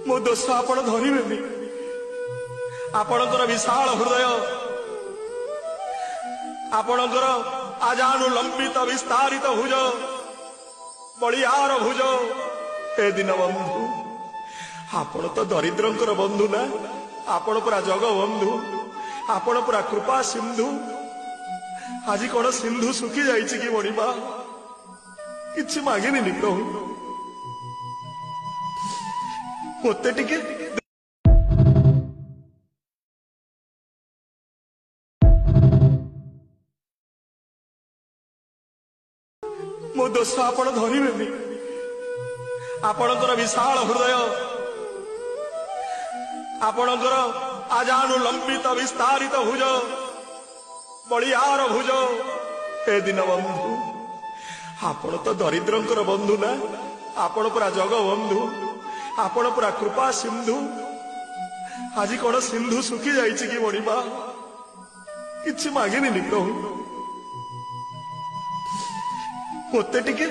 मो दोष आपण धरबेनि आपणकर विशाल हृदय आपणकर आजानुलंबित विस्तारित भुज बलियार भुज ए दिन बंधु आपण तो दरिद्रंकर बंधु ना आपण पुरा जग बंधु आपण पुरा कृपा सिंधु आज कौन सिंधु सुखी जाइए कि बड़ीबा कि मागिनी प्रभु मत टिके मो दोष आपण धरबेनि आपणकर विशाल हृदय आपणकर आजानुलंबित विस्तारित भुज बलियार भुज ए दिन बंधु आपण तो दरिद्रंकर बंधु ना आपण पुरा जग बंधु आपण पुरा कृपा सिंधु आज कौन सिंधु सुखी जाइए कि बड़ीबा कि मागिनी प्रभु मत टिके